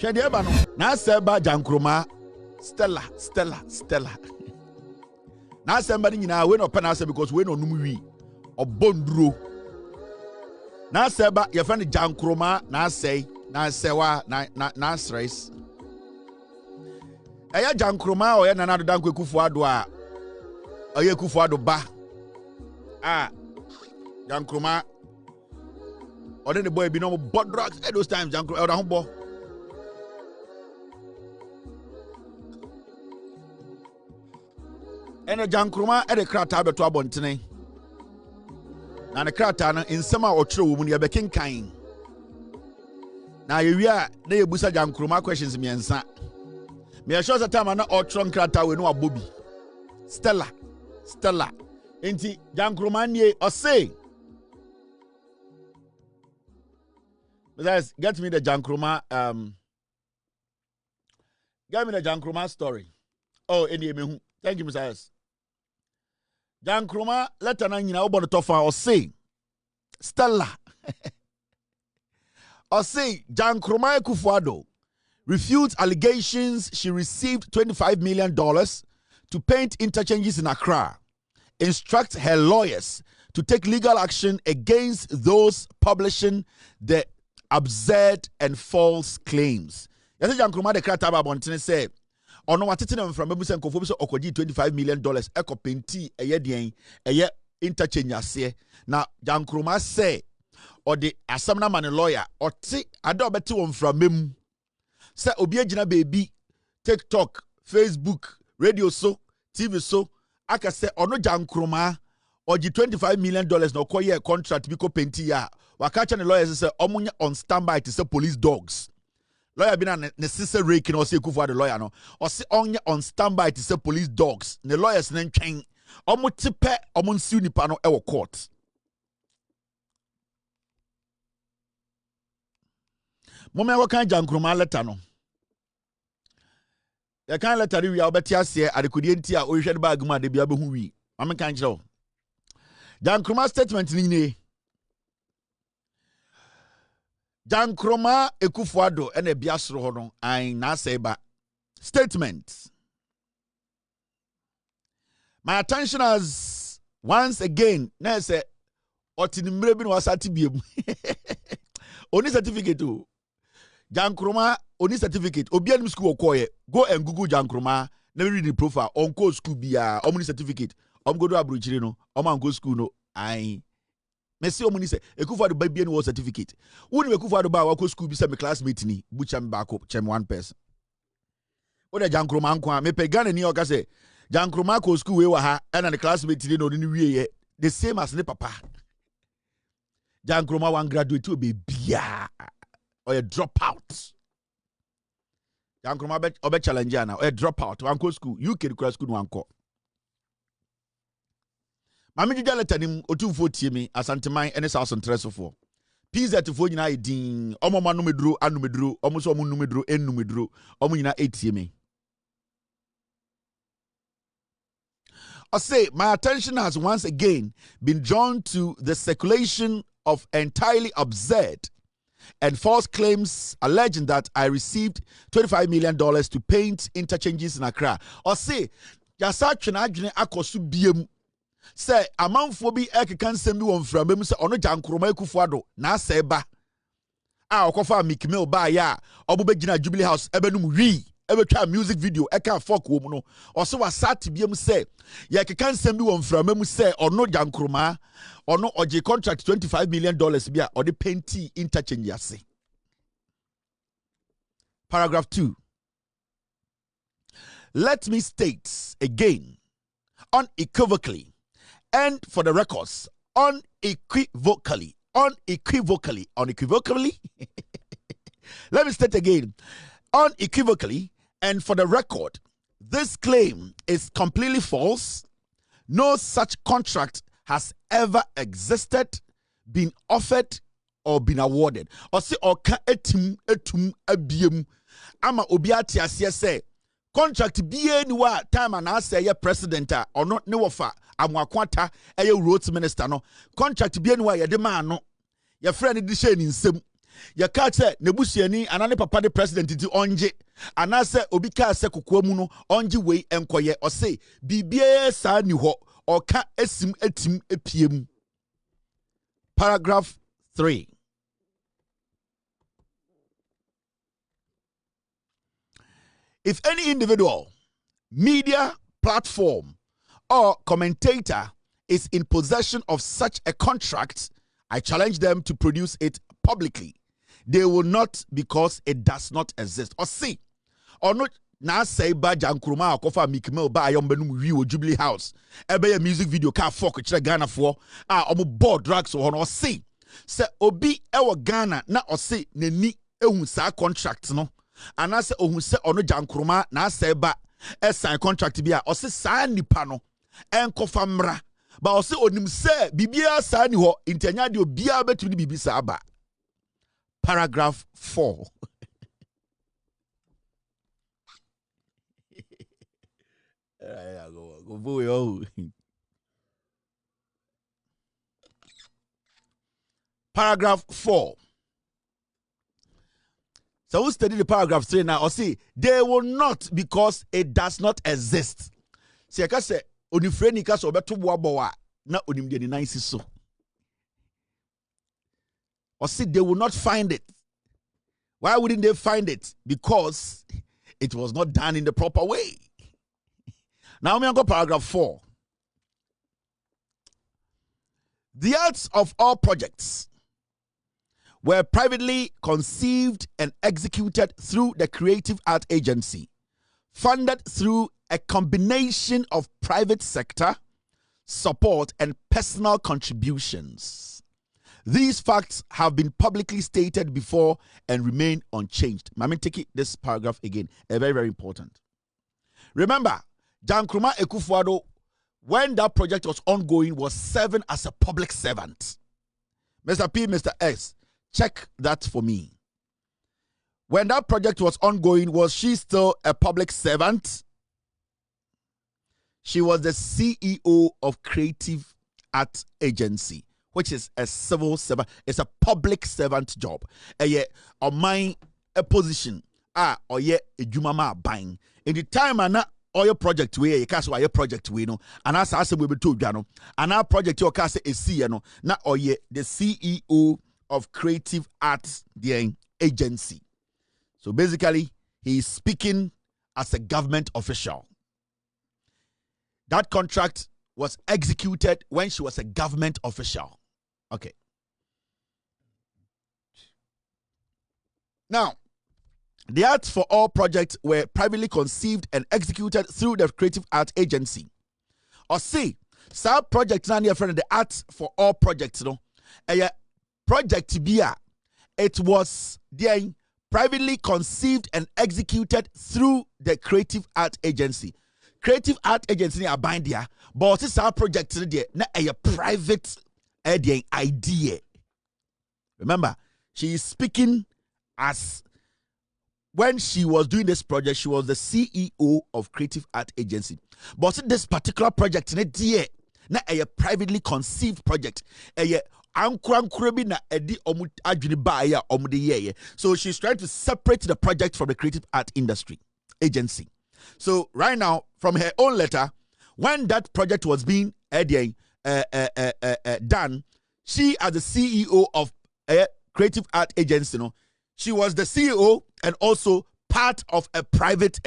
Shade eba no. Na seba Gyankroma Stella. Na seba ni nyina we no pe na because we no num wi. Obonduro. Na seba ye friend Gyankroma na say na sewa na stress. Eya Gyankroma o ye nana do danko Akufo-Addo a oye Akufo-Addo ba. Gyankroma or then the boy be no bought drugs at those times. Gyankroma or humbo. And a Gyankroma at a crata to abontine. And a crata in summer or true when you be king kind. Now you are they busa Gyankroma questions me and sa. Me a short time and or trunk crata we know a booby. Stella. Enti Gyankroma nye or say. Besides, get me the Gyankroma get me the Gyankroma story. Oh, any me. Thank you, Mr. Gyankroma letter na nyina obo to fa or say Stella. Or say Gyankroma Akufo-Addo refutes allegations she received $25 million to paint interchanges in Accra. Instruct her lawyers to take legal action against those publishing the absurd and false claims. Yes, Gyankroma de Krataba Bontine said, ono watete na mframa bu se nkofo bi so okoji $25 million ekopenti eye den eye interchange ase na Gyankroma say or the asamna man lawyer oti ada obeti wo mframa mu se obi agina baby TikTok, Facebook, radio so, TV so aka se ono Gyankroma oji $25 million na okoye contract bi ko penti ya wakacha ne lawyers say omunya on standby to say police dogs. Lawyer been a necessary raking or say Akufo-Addo lawyer no or say on standby to say police dogs. The lawyers then chain omo tipe omo nsiu nipa no e court. Mama what kind Gyankroma letter no. The kind letter we obeti ase adekudi enti a ohwe de bag ma de bia be hu wi. Mama kan kire o. Gyankroma statement ni ne Gyankroma Akufo-Addo and a biasro hono I na seba statement. My attention has once again na say otinimre bi no wasati biem. Oni certificate o. Gyankroma oni certificate obi anim school okoye go and google Gyankroma na read the profile on co school bia omni certificate go do abrochire no go school no I Messi omuni se Akufo-Addo ba bia no certificate. Woni Akufo-Addo ba wa ko school bi se me classmate ni bucham ba ko chem one person. Oda Gyankroma anko a me pe Ghana ni o ka se Gyankroma ko school we wa ha na the classmate ni no ni wiye the same as ne papa. Gyankroma wan graduate o be bia or a dropout. Gyankroma be challenge na or a dropout wan ko school UK the school wan ko. Mami jija letter nim otufo tie me Asante man ene South Ntresofo. PZ fo nyina edin omo ma no meduro anu meduro omo so omo nu meduro enu meduro omo nyina etie me. I say my attention has once again been drawn to the circulation of entirely absurd and false claims alleging that I received $25 million to paint interchanges in Accra. I say yasa twena adwene akoso biem. Say amanfo bi ekeka nsem bi won framem se ono Gyankroma Akufo-Addo na seba okofa mikmil ba ya obubegina Jubilee House ebenum wi ebetwa music video eka fuck wo mu no oso wasati biem se ye keka nsem bi won framem se ono Gyankroma ono oje contract $25 million bia or the painty interchange ase. Paragraph 2. Let me state again unequivocally and for the records, unequivocally. Let me state again, unequivocally and for the record, this claim is completely false. No such contract has ever existed, been offered, or been awarded. Or say, or ka etum abiem ama obiati asiye say contract biye ni wa time and say ye president or not ne wofa amwakwata eye roads minister no contract biye ni wa ye de man no ye friend di she ni nsem Ya ka say nebusuani anane papa the president ti onje anase obi ka say kokwa mu no onje wei enkoye o say bibie sa ni ho o ka esim etim epiem. Paragraph 3. If any individual, media platform, or commentator is in possession of such a contract, I challenge them to produce it publicly. They will not, because it does not exist. Or see, or not. Na say ba Gyankroma akofa mikmel ba ayombenum wi wo Jubilee House. Ebe a music video ka fuck kire Ghana for omo board drugs or no see. Say obi ewo Ghana na o say nani ehun sa contract no. Ana say ohun say ono Gyankroma na say ba sign contract bi a o say sa nipa no enkofa mra. Ba o say onim say bibia sa ni ho intanya de obia betumi bibi sa ba. Paragraph 4. Paragraph 4. So we study the paragraph 3 now. Or see, they will not, because it does not exist. See, I can say, onifreni ka so beto boa na onimde ni nice so. Or see, they will not find it. Why wouldn't they find it? Because it was not done in the proper way. Now we go paragraph 4. The arts of all projects were privately conceived and executed through the Creative Art Agency, funded through a combination of private sector support and personal contributions. These facts have been publicly stated before and remain unchanged. Mami, take this paragraph again. Very, very important. Remember, Gyankroma Akufo-Addo, when that project was ongoing, was serving as a public servant. Mr. P, Mr. S, check that for me. When that project was ongoing, was she still a public servant? She was the CEO of Creative Art Agency, which is a civil servant. It's a public servant job. On my position, or a jumama buying. In the time oil project we you can say project we no and as I we be told no and our project you can say a no na oye the CEO of Creative Arts the agency. So basically he is speaking as a government official. That contract was executed when she was a government official. Okay. Now, the Arts for All projects were privately conceived and executed through the Creative Art Agency. Or see, some project now near friend the Arts for All projects, no, a project BIA. It was the privately conceived and executed through the Creative Art Agency. Creative Art Agency are bind there, but this our project there na a private idea. Remember, she is speaking as when she was doing this project, she was the CEO of Creative Art Agency. But this particular project, na a privately conceived project, so she's trying to separate the project from the Creative Art Industry Agency. So right now, from her own letter, when that project was being done, she as the CEO of Creative Art Agency, she was the CEO and also part of a private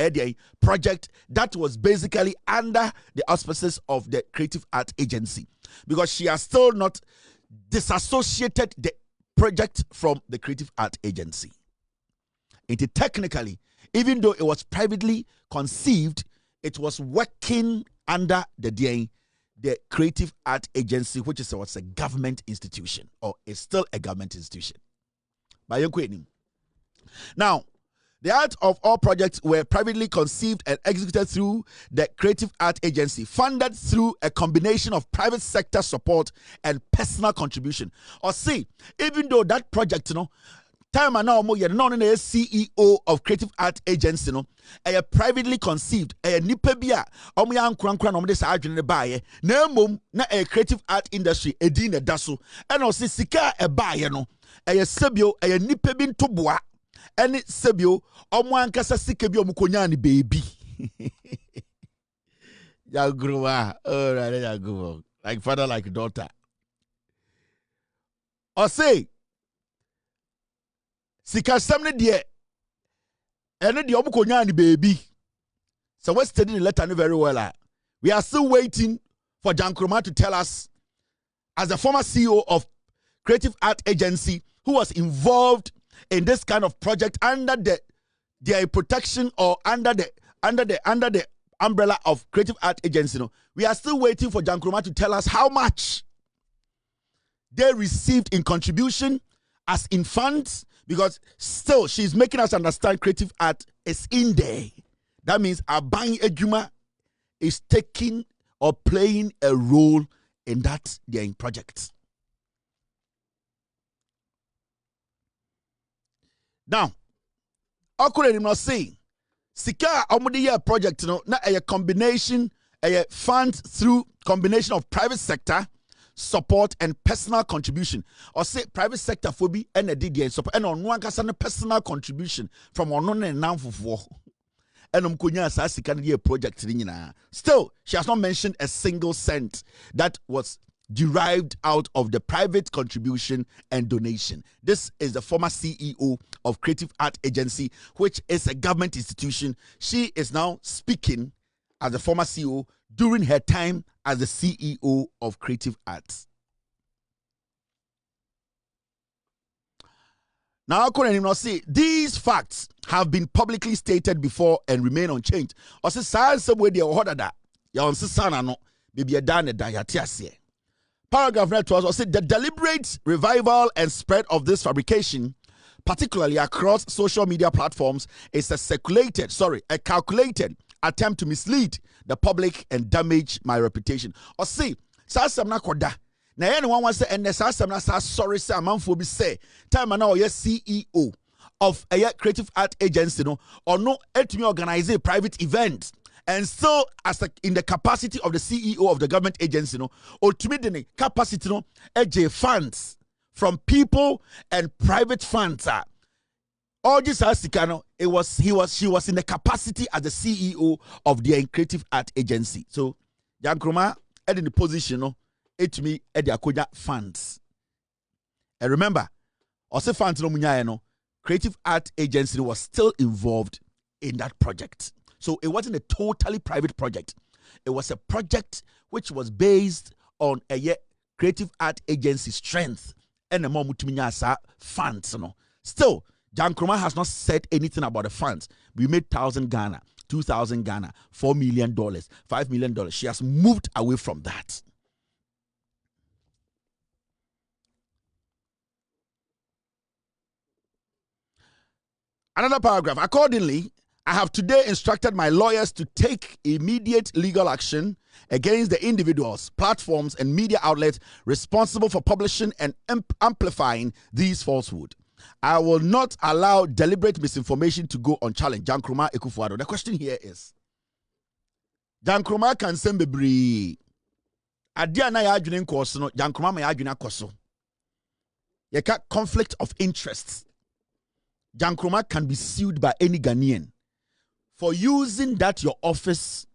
project that was basically under the auspices of the Creative Art Agency, because she has still not disassociated the project from the Creative Art Agency. Technically, even though it was privately conceived, it was working under the Creative Art Agency, which was a government institution, or is still a government institution. Now, the Art of All projects were privately conceived and executed through the Creative Art Agency, funded through a combination of private sector support and personal contribution. Or see, even though that project, Time and now mo ye no CEO of Creative Art Agency no. A privately conceived a nipa bia omo ya nkran no mo de sa adwene baaye na mom na a creative art industry edi na daso e no se sika e baaye no a sebio a nipa bi ntoboa ene sebio omo ankasa sika bi omo konya ne baby Gyankroma, oh right, Gyankroma, like father like daughter or say sika semne de ene de omo konya ne baby. So we're studying the letter very well. We are still waiting for Gyankroma to tell us, as the former CEO of Creative Art Agency, who was involved in this kind of project under their protection or under the umbrella of Creative Art Agency. No, we are still waiting for Gyankroma to tell us how much they received in contribution as in funds, because still she's making us understand creative art is in there. That means Aban Ejuma is taking or playing a role in that their project. Now, I couldn't not say Sika Omudiya project, you know, na a combination, a fund through combination of private sector support and personal contribution. Or say private sector phobia and a DDN support and on one personal contribution from one and now for. Project. Still, she has not mentioned a single cent that was derived out of the private contribution and donation. This is the former CEO of Creative Art Agency, which is a government institution. She is now speaking as the former CEO during her time as the CEO of Creative Arts. Now, I couldn't even say these facts have been publicly stated before and remain unchanged. Or say, somewhere they order that. Ya on sana no, baby a done da yatiasie. Paragraph 9 to us say the deliberate revival and spread of this fabrication, particularly across social media platforms, is a calculated attempt to mislead the public and damage my reputation. Or say, na koda. Na anyone wants to end sorry say amanfo bi say time na o CEO of a creative art agency no or no etimi organize a private event and still in the capacity of the CEO of the government agency no or to me the capacity no eje funds from people and private funds all this asikano she was in the capacity as the CEO of the creative art agency. So Gyankroma in the position no it me at the Akoja funds. And remember, also funds no Creative Art Agency was still involved in that project. So it wasn't a totally private project. It was a project which was based on a Creative Art Agency strength and the more funds. Still, Gyankroma has not said anything about the funds. We made 1,000 Ghana, 2,000 Ghana, $4 million, $5 million. She has moved away from that. Another paragraph. Accordingly, I have today instructed my lawyers to take immediate legal action against the individuals, platforms, and media outlets responsible for publishing and amplifying these falsehoods. I will not allow deliberate misinformation to go unchallenged. Gyankroma Akufo-Addo. The question here is, Gyankroma can send bebree. Aduana ya adwene nkoso no, Gyankroma ma ya adwene akoso. Yeka conflict of interests. Gyankroma can be sued by any Ghanaian for using that your office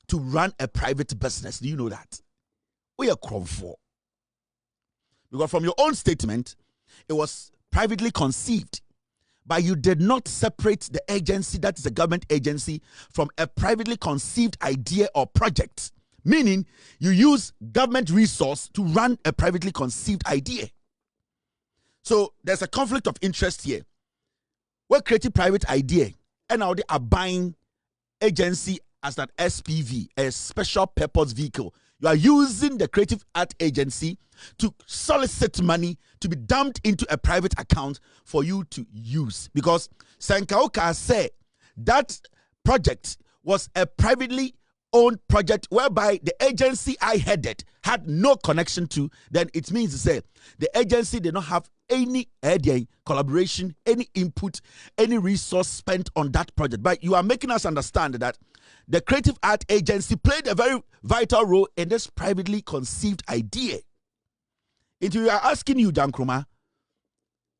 to run a private business. Do you know that? We are crowd for. Because from your own statement, it was privately conceived, but you did not separate the agency, that is a government agency, from a privately conceived idea or project. Meaning, you use government resource to run a privately conceived idea. So there's a conflict of interest here. We're creating private idea, and now they are buying agency as an SPV, a special purpose vehicle. You are using the Creative Art Agency to solicit money to be dumped into a private account for you to use. Because Sankaoka said that project was a privately owned project whereby the agency I headed had no connection to. Then it means to say the agency did not have any collaboration, any input, any resource spent on that project. But you are making us understand that the Creative Art Agency played a very vital role in this privately conceived idea. And we are asking you, Gyankroma,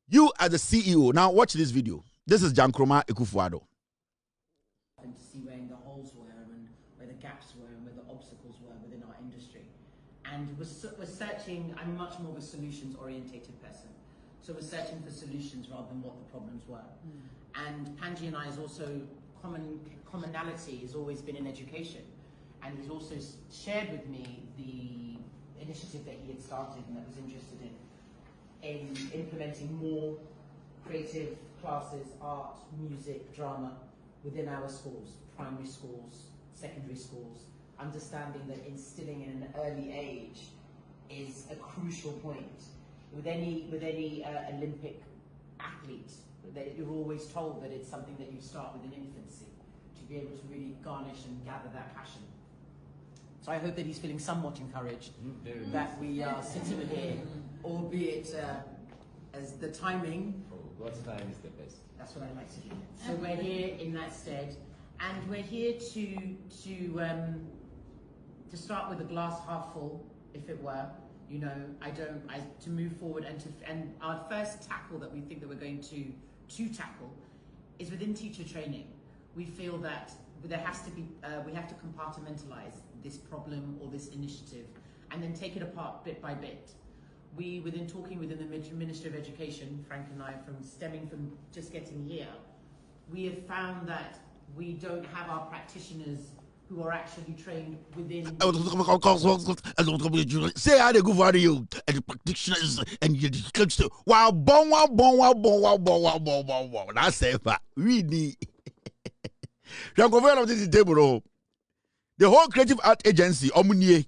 you as the CEO, now watch this video. This is Gyankroma Akufo-Addo. And to see where the holes were and where the gaps were and where the obstacles were within our industry. And we're searching, I'm much more of a solutions-orientated person. So we're searching for solutions rather than what the problems were. And Panji and I is also, commonality has always been in education. And he's also shared with me the initiative that he had started and that was interested in implementing more creative classes, art, music, drama within our schools, primary schools, secondary schools, understanding that instilling in an early age is a crucial point. With any Olympic athlete, that you're always told that it's something that you start with in infancy to be able to really garnish and gather that passion. So I hope that he's feeling somewhat encouraged that we are sitting here, albeit as the timing. God's time is the best. That's what I like to hear. So we're here in that stead, and we're here to start with a glass half full, if it were. You know, to move forward and our first tackle that we think that we're going to tackle is within teacher training. We feel that there has to be we have to compartmentalize this problem or this initiative and then take it apart bit by bit. Within talking within the Ministry of Education, Frank and I, stemming from just getting here, we have found that we don't have our practitioners who are actually trained within. Say how they go for you and the practitioners and you wow. That's it. Really. The whole Creative Art Agency, Omunie.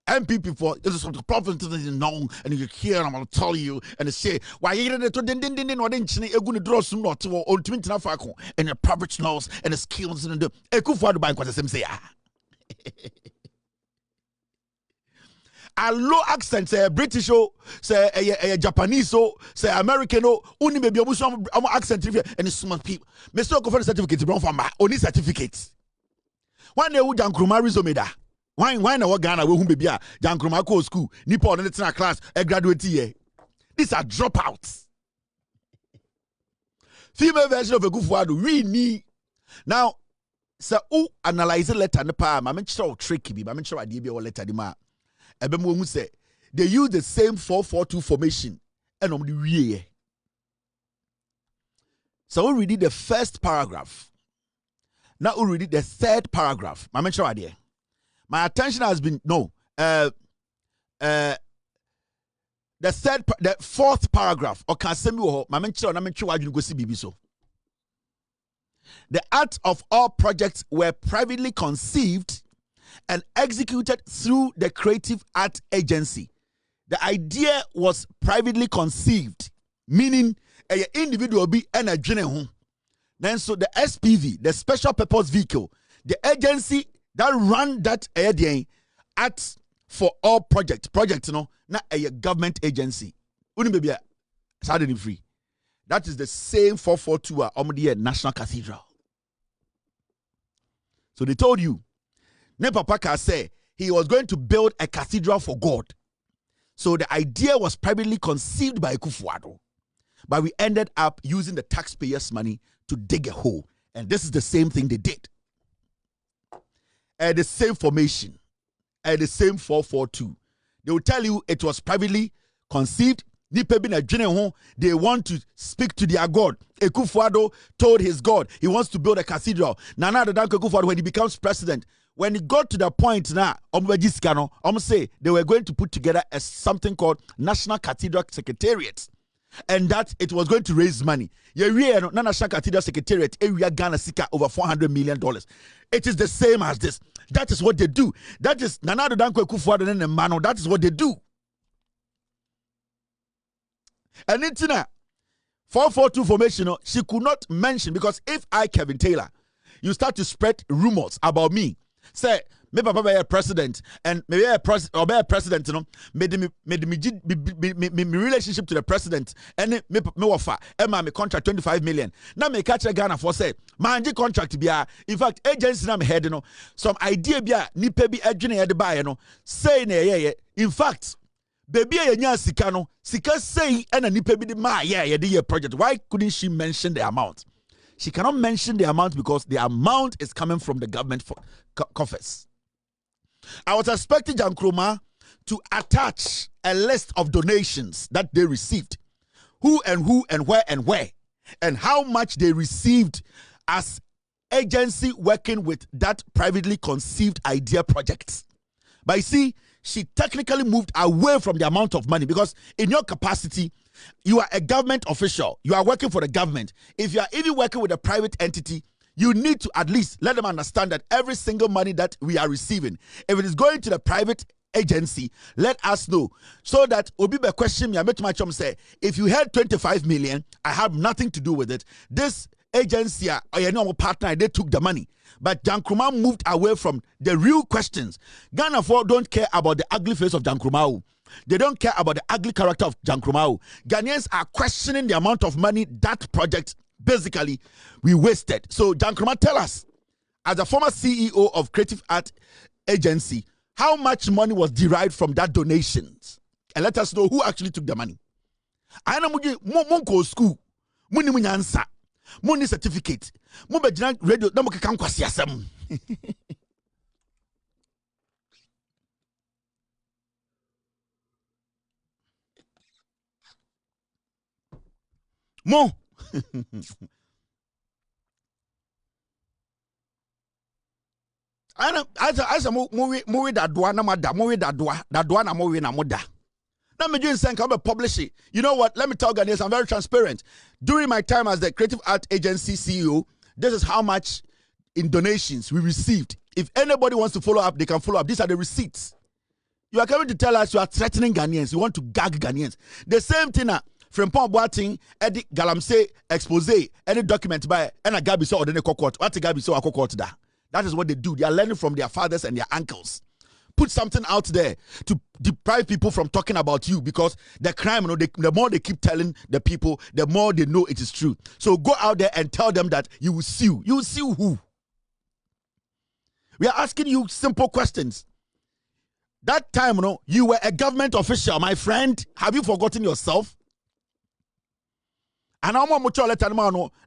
MPP for this is something prophet is known, and you hear and I'm gonna tell you and they say why you didn't or didn't going to draw some not to ultimate and the private laws and the skills and the Akufo-Addo bank was the same say a low accent say British say a Japanese say American only maybe some accent and it's smart people Mr. Akufo certificate brown for my only certificates one day would Gyankroma resume that. Why na Ghana we baby Gyankroma ko school nipa on the class a graduate here. These are dropouts. Female version of Akufo-Addo we need now so analyze the letter the pa ma mention tricky bi ma mention ade bi o letter di ma ebe mo hu say they use the same 442 formation and on the wie. So we read the first paragraph. Now we read the third paragraph. Ma mention ade. My attention has been the fourth paragraph. Or can send me go see BB so. The art of all projects were privately conceived and executed through the Creative Art Agency. The idea was privately conceived, meaning an individual be an agent. Then so the SPV, the special purpose vehicle, the agency that run that at for all project not a government agency. Uni be suddenly free. That is the same 442 National Cathedral. So they told you, Ne Papa say he was going to build a cathedral for God. So the idea was privately conceived by Akufo-Addo, but we ended up using the taxpayers' money to dig a hole, and this is the same thing they did. The same formation, the same 442. They will tell you it was privately conceived. They want to speak to their God. Akufo-Addo told his God he wants to build a cathedral. Nana the Akufo-Addo, when he becomes president, when he got to the point now, say they were going to put together something called National Cathedral Secretariat. And that it was going to raise money. National Cathedral Secretariat, Ghana Sika over $400 million. It is the same as this. That is what they do. That is Nana Danko Akufo-Addo and Mano. That is what they do. And it's 442 formation, she could not mention because if I, Kevin Taylor, you start to spread rumors about me, say me papa be a president, and maybe a president, you know, me relationship to the president, and me offer, Emma me contract 25 million. Now me catch a Ghana for say, manji contract be in fact, agency na me head, you know, some idea be nipe bi adwene head by, you know, say ne in fact, baby nya sika no, sika say and a nipe bi de ma the project. Why couldn't she mention the amount? She cannot mention the amount because the amount is coming from the government coffers. I was expecting Gyankroma to attach a list of donations that they received, who and where, and how much they received as agency working with that privately conceived idea projects. But you see, she technically moved away from the amount of money because in your capacity, you are a government official. You are working for the government. If you are even working with a private entity, you need to at least let them understand that every single money that we are receiving, if it is going to the private agency, let us know. So that Obibe question me, I met my chum say, if you had 25 million, I have nothing to do with it. This agency or your normal partner, they took the money. But Gyankroma moved away from the real questions. Ghana don't care about the ugly face of Gyankroma. They don't care about the ugly character of Gyankroma. Ghanaians are questioning the amount of money that project basically we wasted. So Gyankroma, tell us, as a former CEO of Creative Art Agency, how much money was derived from that donations? And let us know who actually took the money. I know monko school, muni munyansa, muni certificate, mubejina radio, namuke kankwasi asem. Mo. As a movie that Aduana mada, movie that Aduana movie na moda. Now me doing saying come publish it. You know what? Let me tell Ghanaians, I'm very transparent. During my time as the Creative Art Agency CEO, this is how much in donations we received. If anybody wants to follow up, they can follow up. These are the receipts. You are coming to tell us you are threatening Ghanaians. You want to gag Ghanaians. The same thing from Pon Boating, Eddie Galamsey expose, any document by and a Gabi or the court. What a Gabi so a court da. That is what they do. They are learning from their fathers and their uncles. Put something out there to deprive people from talking about you because the crime, the more they keep telling the people, the more they know it is true. So go out there and tell them that you will sue. You will sue who? We are asking you simple questions. That time, you were a government official, my friend. Have you forgotten yourself? And I'm no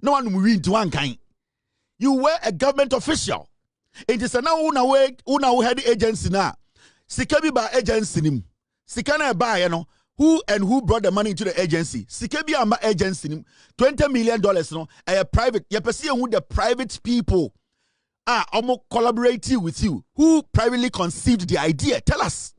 one will read one kind. You were a government official. It is now una head agency now. Sikabi ba agency nim. Sikana ba who brought the money into the agency. Sikabi amba agency nim. $20 million a private. You perceive who the private people are collaborating with you. Who privately conceived the idea? Tell us.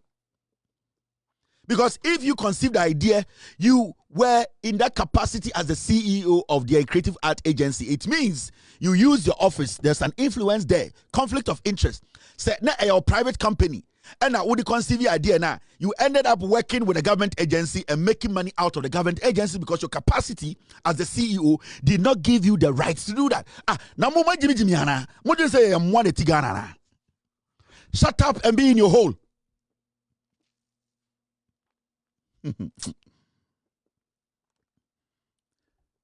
Because if you conceived the idea, you were in that capacity as the CEO of the Creative Art Agency. It means you use your office. There's an influence there. Conflict of interest. Say, na your private company. And now, would you conceive the idea now? You ended up working with a government agency and making money out of the government agency because your capacity as the CEO did not give you the rights to do that. Now, what do you say? I'm one tigana. Shut up and be in your hole.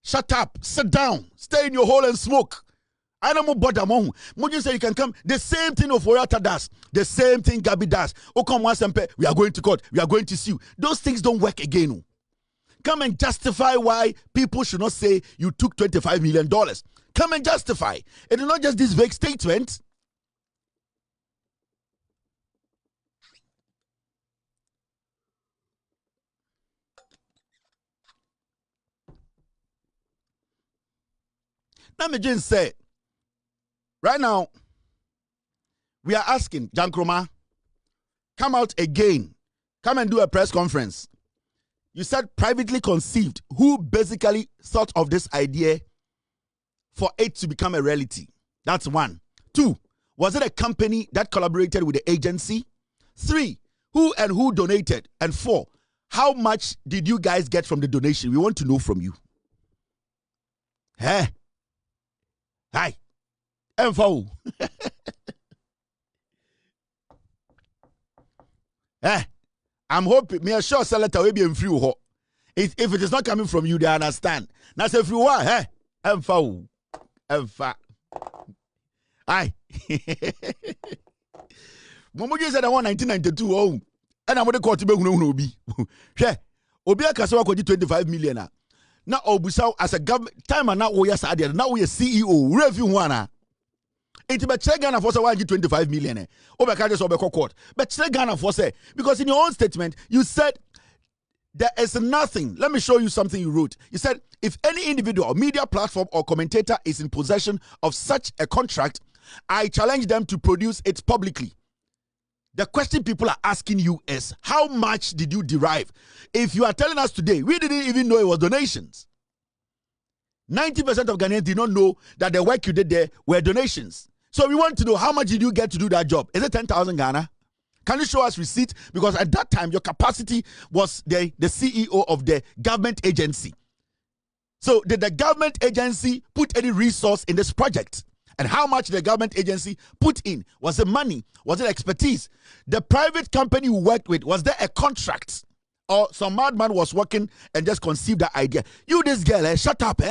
Shut up, sit down, stay in your hole and smoke. I don't bother mo. Moju say you can come. The same thing of Oyata does. The same thing Gabi does. Come once and we are going to court. We are going to sue. Those things don't work again. Come and justify why people should not say you took $25 million. Come and justify. It is not just this vague statement. Let me just say, right now, we are asking Gyankroma, come out again. Come and do a press conference. You said privately conceived. Who basically thought of this idea for it to become a reality? That's one. Two, was it a company that collaborated with the agency? Three, who donated? And four, how much did you guys get from the donation? We want to know from you. Hey. Hi. Info. I'm hoping, me sure Selector will be in free. If it is not coming from you, they understand. Now say if you are, I'm foul. Aye. Momoji said I want 1992. Oh, and I'm going to call to be Obi. She Obi Akasawa ko 25 million. Now Obusa as a government time and now we are now we are CEO review one. It be check Ghana for say 25 million. Obi ka just obeko court. But check Ghana for say because in your own statement you said there is nothing. Let me show you something you wrote. You said if any individual, media platform or commentator is in possession of such a contract, I challenge them to produce it publicly. The question people are asking you is, how much did you derive? If you are telling us today, we didn't even know it was donations. 90% of Ghanaians did not know that the work you did there were donations. So we want to know, how much did you get to do that job? Is it 10,000 Ghana? Can you show us receipt? Because at that time, your capacity was the CEO of the government agency. So did the government agency put any resource in this project? And how much the government agency put in? Was it money? Was it expertise? The private company you worked with, was there a contract? Or some madman was working and just conceived that idea? You, this girl, shut up,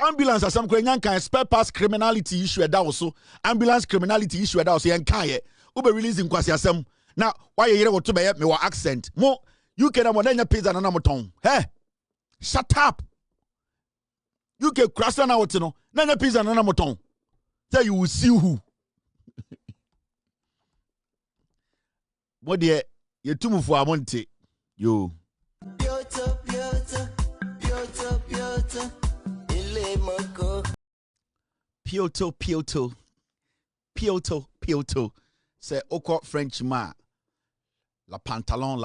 Ambulance or some kind of spare parts criminality issue that also. Ambulance criminality issue that also. Ube releasing kwasi asem. Now, why you hear what to me wa accent? Mo, you can have one pizza and another tongue. Hey, shut up. You can cross an out, no. Nana pizza and another tongue. Tell you will see who. What dear, you too move for a month. You. Pioto. Say, oko French ma. La pantalon.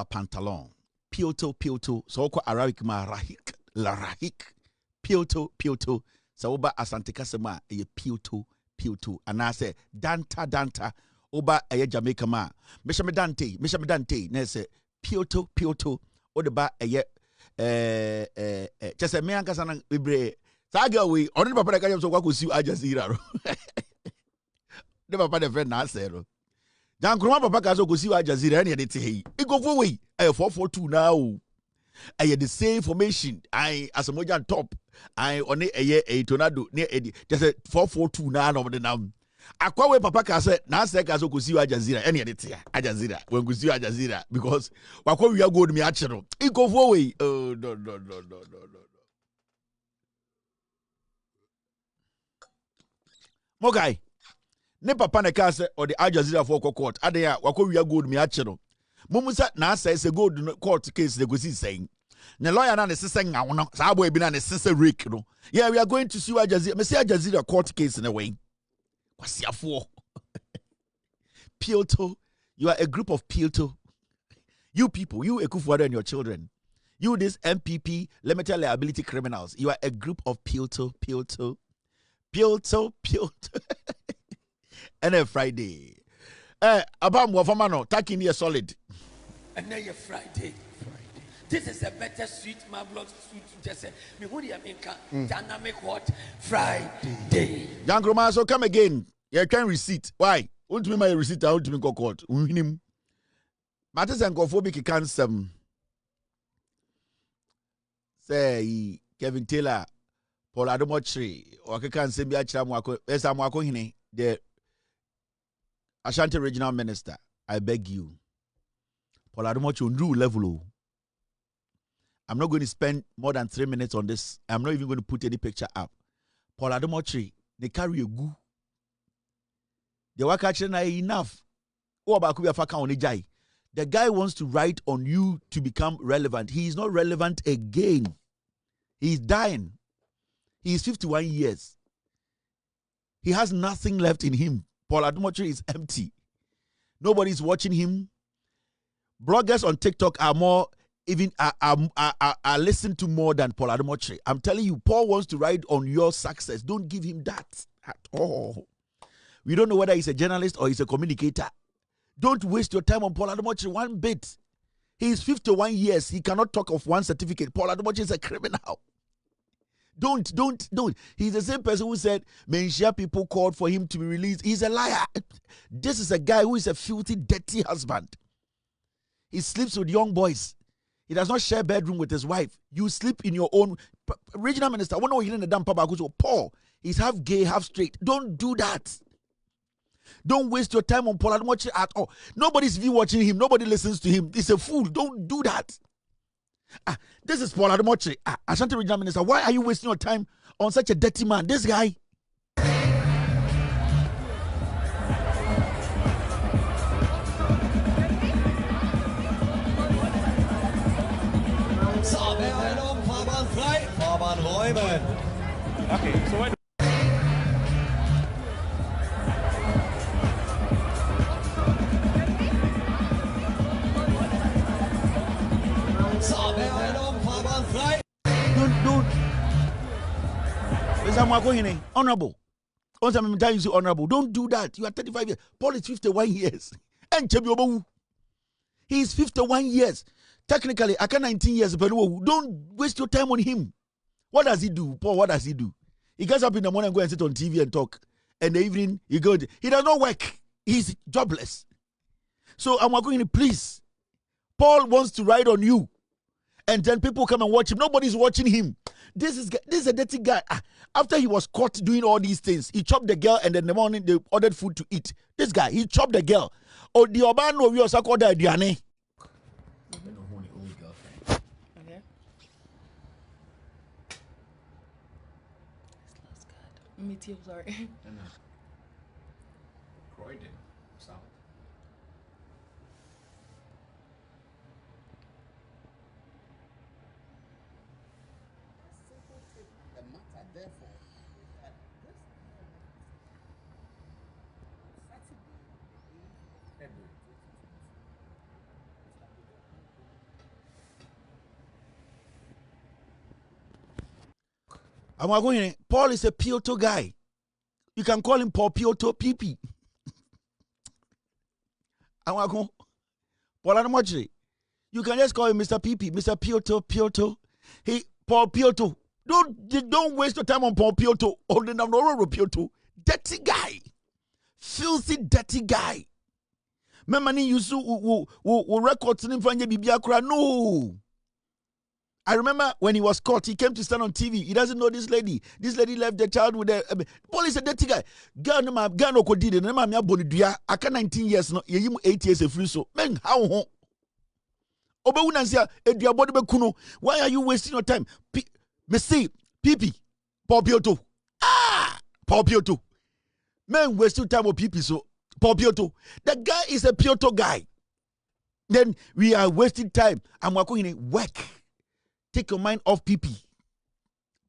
Pioto. So oko Arabic ma rahik. Pioto. So oba Asante Kasema, ye Pioto. And I say, Danta. Oba aye Jamaica ma. Mishame Dante. Ne say, Pioto. Odeba aye, just a me ankasa ibre. Saga we only papa ka so kwa si Ajazira ro. The papa the friend na say ro. Gyankroma papa ka so si Ajazira any dey tey. E go for we 442 now. Aye the same information. I as a moja top. I only a tornado near Eddie. Just a 442 now of the nam. Akwa we papa ka say na say ka so si Ajazira any dey tey. Ajazira when go si Ajazira because wakwa we are go me achero. E go for we. Oh no. Mogai, ne papa ne ka se or the Al Jazeera for court. Adeya wako we gold me achero. Mumusa na say se gold court case they go see saying. Ne lawyer na ne sese ngawo sa boy bi na ne sese rake no. Yeah, we are going to see Al Jazeera. Me say Al Jazeera court case in a way. Kwasiafo. Pioto, you are a group of Pioto. You people, you Akufo-Addo and your children. You this MPP limited liability criminals. You are a group of Pioto. And a Friday. Abam wafamano, taking here solid. And now you're Friday. This is a better sweet marvelous sweet. Just say, me what do you mean? Dynamic what? Friday. Gyankroma, so come again. You can receipt. Why? Won't me my receipt? I want to me go court. Him. Matters and gophobic can some. Say Kevin Taylor. Paul Aduana, or I can't say, the Ashanti Regional Minister, I beg you. Paul Aduana, new level. I'm not going to spend more than 3 minutes on this. I'm not even going to put any picture up. Paul Aduana, they carry a goo. The work actually enough. The guy wants to write on you to become relevant. He is not relevant again. He is dying. He is 51 years. He has nothing left in him. Paul Aduana is empty. Nobody's watching him. Bloggers on TikTok are more, even are listened to more than Paul Aduana. I'm telling you, Paul wants to ride on your success. Don't give him that at all. We don't know whether he's a journalist or he's a communicator. Don't waste your time on Paul Aduana one bit. He is 51 years. He cannot talk of one certificate. Paul Aduana is a criminal. Don't. He's the same person who said Menshia people called for him to be released. He's a liar. This is a guy who is a filthy, dirty husband. He sleeps with young boys. He does not share bedroom with his wife. You sleep in your own. Regional minister, I want to know healing the damn Papa. Paul, he's half gay, half straight. Don't do that. Don't waste your time on Paul Addo at all. Nobody's watching him. Nobody listens to him. He's a fool. Don't do that. This is Paul Addo. Asante Regional Minister, why are you wasting your time on such a dirty man? This guy. Okay, so when Don't. Honorable. Honorable. Don't do that. You are 35 years. Paul is 51 years. And he's 51 years. Technically, I can 19 years. But don't waste your time on him. What does he do? Paul, what does he do? He gets up in the morning and go and sit on TV and talk. And the evening, he does not work. He's jobless. So I'm going, please. Paul wants to ride on you. And then people come and watch him. Nobody's watching him. This is a dirty guy. After he was caught doing all these things, he chopped the girl and then in the morning they ordered food to eat. This guy, he chopped the girl. Oh, the Obano, we also called the Aduana. Okay. Me too, sorry. Croydon, South. I'm going. Paul is a Piotr guy. You can call him Paul Piotr PP. I'm going. Paul Addo. You can just call him Mr. PP, Mr. Piotr. Paul Piotr. Don't waste your time on Paul Piotr. Or the Namoro Piotr. Dirty guy. Filthy, dirty guy. Memani Yusu will record in front of Bibiakura. No. I remember when he was caught, he came to stand on TV. He doesn't know this lady. This lady left the child with the Paul is a dirty guy. Gano Kodide, Namamia Bonidia, Aka 19 years, no, 8 years a free so. Men, how? Obawunansia, Edia Bodibekuno. Why are you wasting your time? Messi, Pipi, Paul Piotr. Paul Piotr. Men waste your time on Pipi, so Paul Piotr. The guy is a Piotr guy. Then we are wasting time. I'm working in work. Take your mind off PP.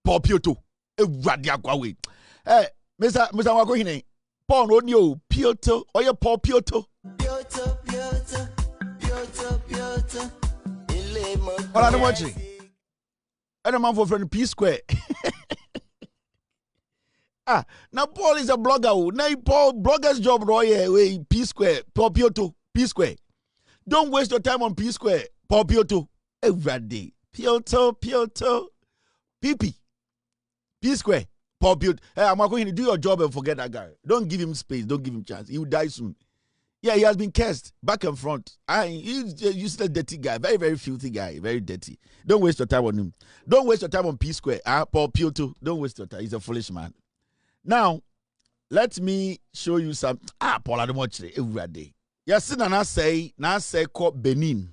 Paul Piotr. Hey, Mr. Wakohine. Paul Ronio, Piotr, or your Paul Piotr. Piotr. Well, I'm watching. And a man for friend P Square. Now Paul is a blogger. Now Paul blogger's job, Roy, P Square, Paul Piotr, P Square. Don't waste your time on P Square, Paul Piotr. Every day. Piotr, PP, P Square, Paul Piotr. Hey, I'm going to do your job and forget that guy. Don't give him space. Don't give him chance. He will die soon. Yeah, he has been cursed back and front. He's a useless, dirty guy. Very, very filthy guy. Very dirty. Don't waste your time on him. Don't waste your time on P Square. Paul Piotr. Don't waste your time. He's a foolish man. Now, let me show you some. Paul Addo every day. Yes, now say called Benin.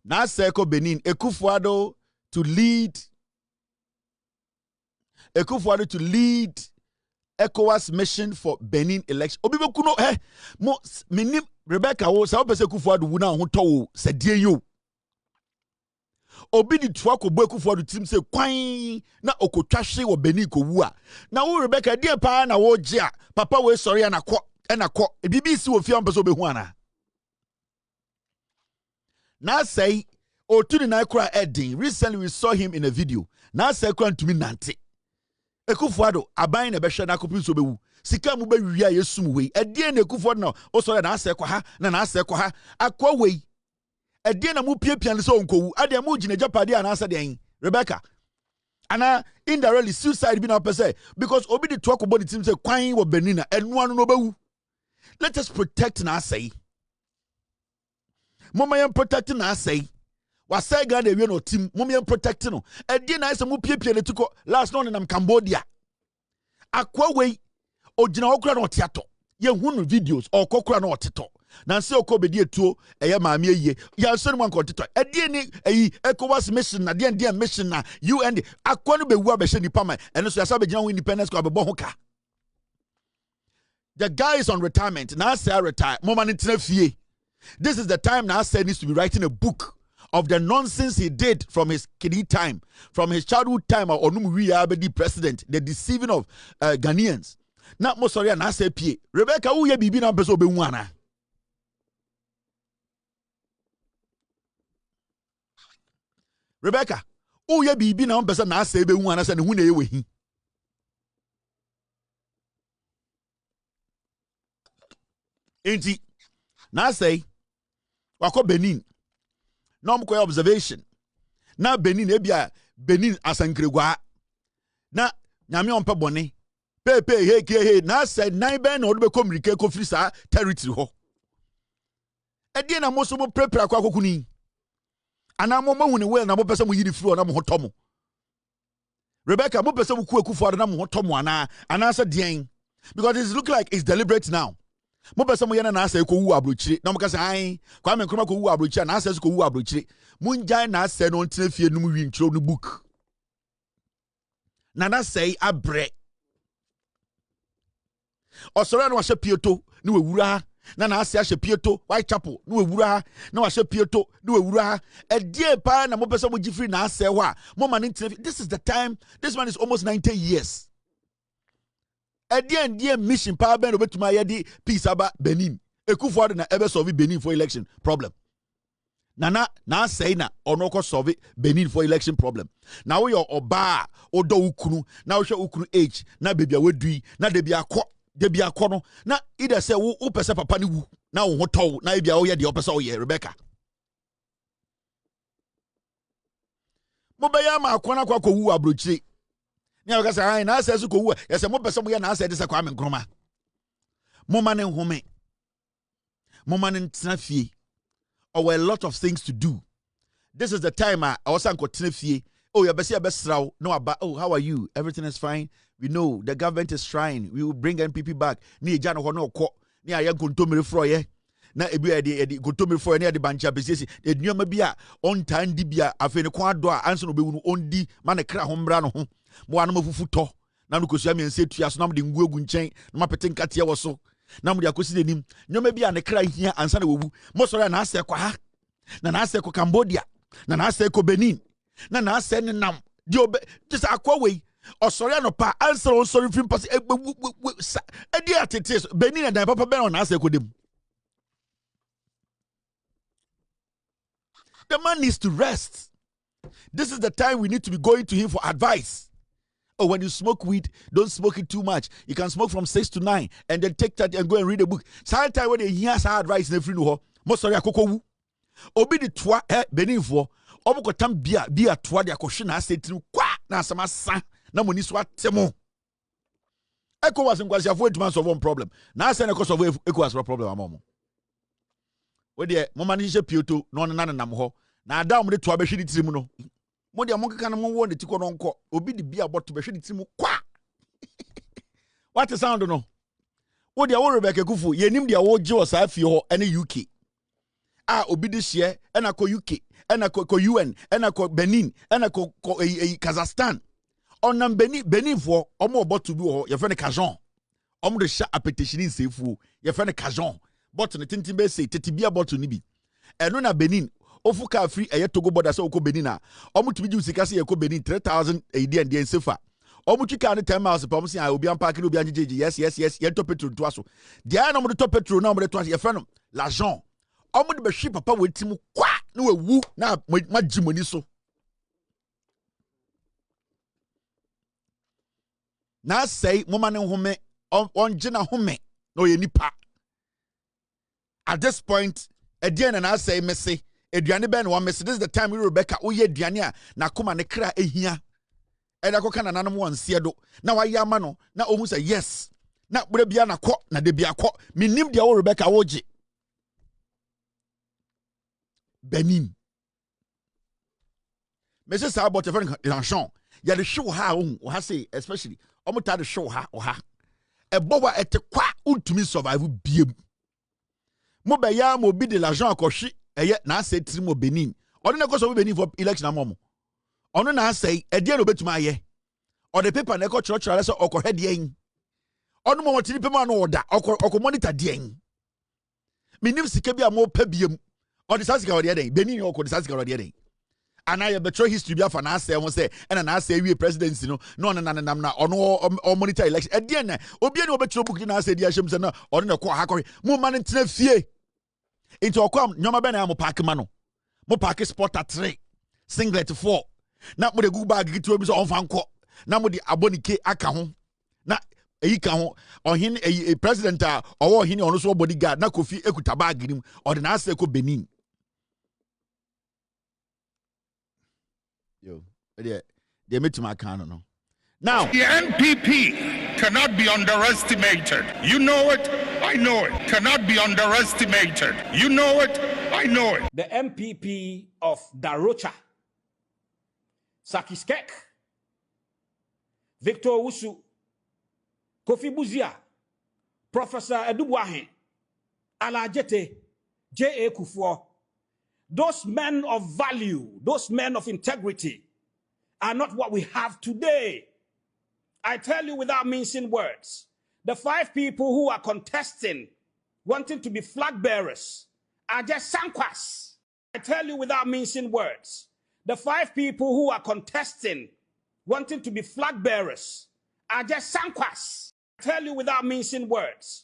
Now Seko Benin, Akufo-Addo to lead ECOWAS mission for Benin election. Obibe kuno mo minim Rebecca wo sa opese Akufo-Addo wu na ho to sadie yo. Obi di twa ko bo Akufo-Addo tim se kwan na okotwahwe wo Benin ko wu a. Na wo Rebecca die pa na wo je a papa we sori na kɔ bibi si wo fi am pese obehu ana. Now say, to the night cry Edding. Recently we saw him in a video. Now say crying to me nante. Akufo-Addo abayin ebesha na kopin so bewu. Sika mu be wia yesum we. Edie na Akufo-Addo na o so na say kwa ha na say kwa ha. Akwa we. ɛdeɛ na mu piapia ne sɛ onkowu adeɛ mu gyina japade anaasɛ deɛn Rebecca ana indirectly suicide bi na pɛ sɛ because obi de to akɔbɔ ne tim sɛ kwan wɔ Benin na ɛnoa no bɛwu. Let us protect na asɛe moma yɛn protect na asɛe wasɛe Ghana ewie no tim moma yɛn protect no ɛdeɛ na ɛsɛ mu piapia ne tukɔ last no nam Cambodia akwa wei ogyina okura na ɔteatɔ yɛhu no videos ɔkɔkura na ɔtetɔ na nse okobedi etuo ɛyɛ maame eyiye yɛnso no manko tetɔ ɛdeɛ ni ɛyi ECOWAS mission na deɛ mission na UN akɔ no bewu abɛhyɛ nipa ma ɛno so yasa bɛgyina ho independence ko abɛbɔ ho ka. The guy is on retirement na say retire moma ne tena fie. This is the time now say needs to be writing a book of the nonsense he did from his kiddie time, from his childhood time or onum abedi president, the deceiving of Ghanaians. Na mo sorry na say pie Rebecca who ye bibi na person obehu ana. Rebecca, who ye bibi na person na say be hu ana say ne hu na ye wehi. Enti na say wako Benin. Na mo koy observation. Na Benin ebia Benin asankregwa. Na nyame ompe bone. Pepe he na say nine ben na odo be communicate ko free sa territory ho. Edie na mo so mo prepare akwa kokuni. Ana mo mahu ne well na mo pese mo yiri free na mo hotomo. Rebecca mo pese mo ku Akufo-Addo na mo hotomo ana say den because it look like it's deliberate now. Mo pese mo yena na asa ko wu abrochire na mo ka say an kwa me nkroma ko wu abrochire na asa ko wu abrochire mo njan na asa no ntena fie no mu wi ntro no book na say abre osoro na wahye pieto na wewura na asa ahye pieto Whitechapel na wewura na wahye pieto na wewura edie pa na mo pese mo gifri na asa ho a mo ma ntena. This is the time. This man is almost 90 years. Edie mission power ben obetuma yedi peace aba Benin Akufo-Addo na ebe solve Benin for election problem na say na ono ko solve Benin for election problem na wo yo oba odo ukunu na wo hwe ukunu age na baby awedui na de bia akọ no na either say wo pese papa ni wu na wo hotow na bia wo ye de opese wo ye Rebecca mo be ya ma akọ na kwa wu abrochire. Nya ka say na asa so ko wu ya say mo pese mo ya na asa de say Gyankroma mo ma ne home mo ma ne ntena fie. Or a lot of things to do. This is the time I was on tena fie. Oh, you best sraw no about. Oh, how are you? Everything is fine. We know the government is trying. We will bring NPP back. Ni eja no no ko ni ayan kontomire fro ye na ebi edi kontomire fro ni edi bancha besisi eduama bia on time di bia afi ne kwa do a anso no bewu no ondi ma ne kra ho mbra no ho mo anu mafufu to na no kosua me nse tua so na mo de ngu egu nchen na ma pete nkate wo so na mo de akosi denim nyoma bia ne kra hia ansa na wewu mo soro na ase kwa ha na ase ko Cambodia na ase ko Benin na ase ne nam di obe just akwa we osori no pa answer on sorry film pass edi atete Benin na papa ben on ase ko dem. The man needs to rest. This is the time we need to be going to him for advice. Oh, when you smoke weed, don't smoke it too much. You can smoke from 6 to 9 and then take that and go and read a book. Sometimes when they hear some advice in the free no, most sorry akoko obi di twa Benin for omo kotam bia twa de akoshe na asetinu kwa na asamasa na moni so atemo. ECOWAS nkwasiafo etuma solve one problem. Na ase na ko solve ECOWAS problem amomo. We de mo mani hye pioto no na nam ho. Na ada mo de twa be hwe di tirimu no. Mo de mo keka no mo wo de tiko no nko. Obi di bia boto be hwe di tirimu kwa. What is sound no? Wo de wo Rebecca Akufo ye nim de wo je wo sa fie ho ene UK. Obi de hye ena ko UK ena ko UN ena ko Benin ena ko Kazakhstan. Onam Benin for omo oboto bi ho ye fe ne Kajon. Omo de sha appetition in sefu ye fe ne Kajon. Bottle ne tintin be say tetibia bottle ni bi. Eno na Benin ofuka free eye Togo border say oko Benin na. Omo tibi ju sika say eko Benin 3000 AD and den sefa. Omo twika ne 10 miles per say obi am park obi anjeje yes ye to petrol to aso. Dia na mo de to petrol na mo de to aso ye fe no l'argent. Omo de be hwe papa wetimu kwa na wewu na magimoni so. Na say moma ne home on gina home no ye nipa. At this point, again and I say messy Aduane ben one mess. This is the time we Rebecca. Oh yeah, Diania. Na kuma ne kra ehia. Eda ko kana nanom wan siedo. Na wa ya ma no. Na ohu say yes. Na bure bia na kɔ na de bia kɔ. Minim dia wo Rebecca woje. Benin. Mese sa about friend Lanchon. Ya the show ha o ha say especially. Omo ta the show ha o ha. Ebo wa ete kwa untumi survive biem. Mo be ya mo bi de l'argent akohwe eye na ase tiri mo Benin. Ono na koso Benin for election amomo. Ono na say e de no betuma aye. O the paper na ko choro so okohwe de yin. Ono mo tiri pema no oda oko monitor de yin. Minim sika bia mo pa biem. O de sasika o de den. Benin o ko de sasika o de den. Ana ye betro history bia for na ase won say na na ase wie presidency no na ono monitor election. E de na obi na obetro book na ase di ahyem se na ono na ko ha ko. Mo man ntena fie. Into okwam nyoma be na mo park ma no. Mo park sport at 3, singlet 4. Na mo de go bag gitu obi so on fan ko. Na mo de abonike aka ho. Na eyi ka ho. Ohin eyi president a owo ohin ono so bodyguard na Kofi ekuta bag nim. O de na ase ko Benin. Yo, they met my canon. No. Now, the NPP cannot be underestimated. You know it, I know it. Cannot be underestimated. You know it, I know it. The MPP of Darocha, Sakiskek, Victor Wusu, Kofi Buzia, Professor Edubuahe, Alajete, J.A. Kufuor, those men of value, those men of integrity are not what we have today. I tell you without mincing words, the 5 people who are contesting, wanting to be flag bearers, are just sankwas. I tell you without mincing words, the 5 people who are contesting, wanting to be flag bearers, are just sankwas. I tell you without mincing words,